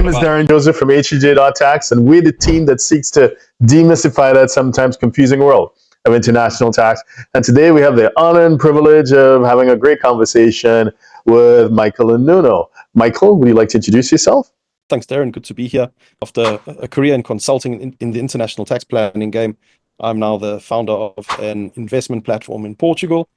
is Darren Joseph from HEJ.tax, and we're the team that seeks to demystify that sometimes confusing world of international tax. And today we have the honor and privilege of having a great conversation with Michael and Nuno. Michael, would you like to introduce yourself? Thanks, Darren. Good to be here. After a career in consulting in the international tax planning game, I'm now the founder of an investment platform in Portugal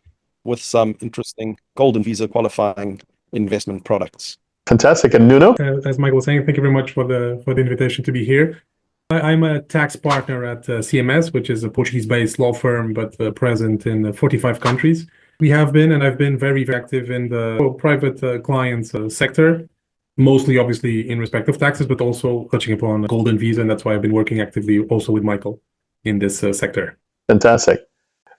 with some interesting golden visa qualifying investment products. Fantastic. And Nuno? As Michael was saying, thank you very much for the invitation to be here. I'm a tax partner at CMS, which is a Portuguese-based law firm, but present in 45 countries. We have been, and I've been very active in the private clients sector, mostly obviously in respect of taxes, but also touching upon golden visa, and that's why I've been working actively also with Michael in this sector. Fantastic.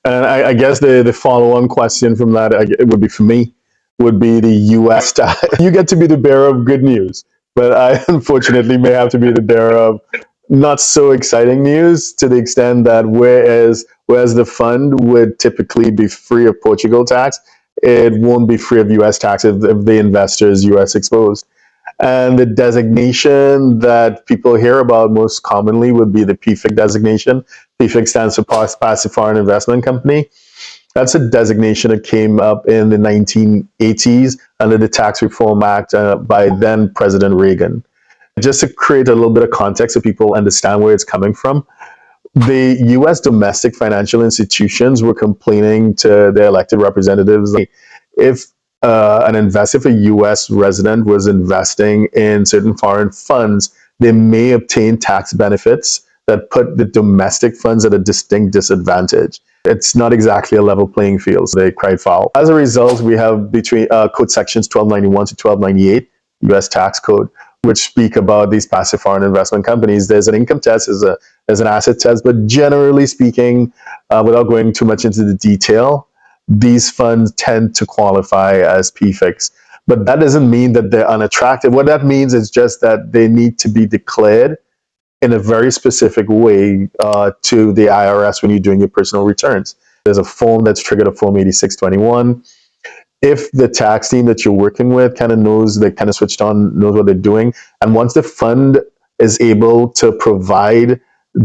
And I guess the follow-on question from that, it would be for me, would be the US tax. You get to be the bearer of good news, but I unfortunately may have to be the bearer of not so exciting news, to the extent that whereas the fund would typically be free of Portugal tax, it won't be free of US tax if the investor is US exposed. And the designation that people hear about most commonly would be the PFIC designation. PFIC stands for Passive Foreign Investment Company. That's a designation that came up in the 1980s under the Tax Reform Act by then President Reagan. Just to create a little bit of context so people understand where it's coming from, the US domestic financial institutions were complaining to their elected representatives if an investor, if a US resident was investing in certain foreign funds, they may obtain tax benefits that put the domestic funds at a distinct disadvantage. It's not exactly a level playing field, so they cried foul. As a result, we have between code sections 1291 to 1298, US tax code, which speak about these passive foreign investment companies. There's an income test, there's an asset test, but generally speaking, without going too much into the detail, these funds tend to qualify as PFICs. But that doesn't mean that they're unattractive. What that means is just that they need to be declared in a very specific way to the IRS when you're doing your personal returns. There's a form that's triggered, a Form 8621. If the tax team that you're working with kind of knows, they kind of switched on, knows what they're doing, and once the fund is able to provide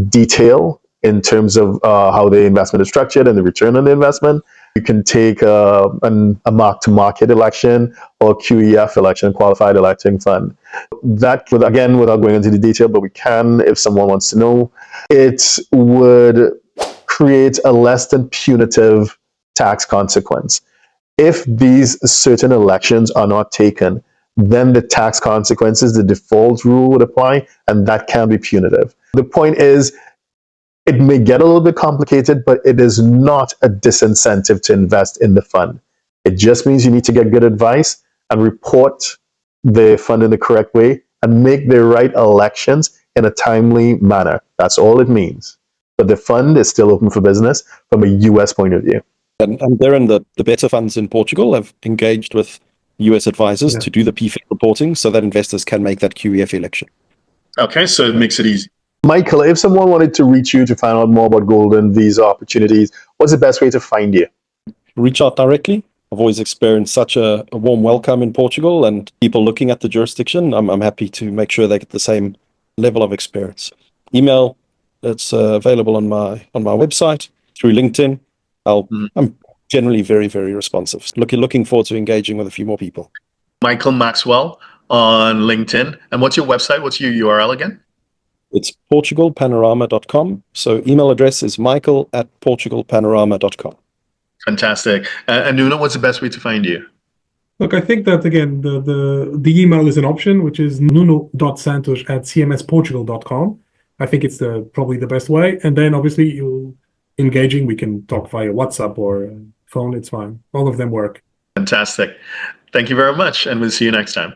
detail in terms of how the investment is structured and the return on the investment, you can take a mark-to-market election or QEF election, qualified electing fund. That would, again, without going into the detail, but we can, if someone wants to know, it would create a less than punitive tax consequence. If these certain elections are not taken, then the tax consequences, the default rule would apply, and that can be punitive. The point is, it may get a little bit complicated, but it is not a disincentive to invest in the fund. It just means you need to get good advice and report the fund in the correct way and make the right elections in a timely manner. That's all it means. But the fund is still open for business from a US point of view. And Darren, the better funds in Portugal have engaged with US advisors to do the PFIC reporting so that investors can make that QEF election. Okay, so it makes it easy. Michael, if someone wanted to reach you to find out more about golden visa opportunities, what's the best way to find you? Reach out directly. I've always experienced such a warm welcome in Portugal, and people looking at the jurisdiction, I'm happy to make sure they get the same level of experience. Email, it's available on my website, through LinkedIn. I'm generally very, very responsive. Looking forward to engaging with a few more people. Michael Maxwell on LinkedIn. And what's your website? What's your URL again? It's portugalpanorama.com. So email address is michael@portugalpanorama.com. Fantastic. And Nuno, what's the best way to find you? Look, I think that, again, the email is an option, which is nuno.santos@cmsportugal.com. I think it's probably the best way. And then obviously you engaging, we can talk via WhatsApp or phone, it's fine. All of them work. Fantastic. Thank you very much, and we'll see you next time.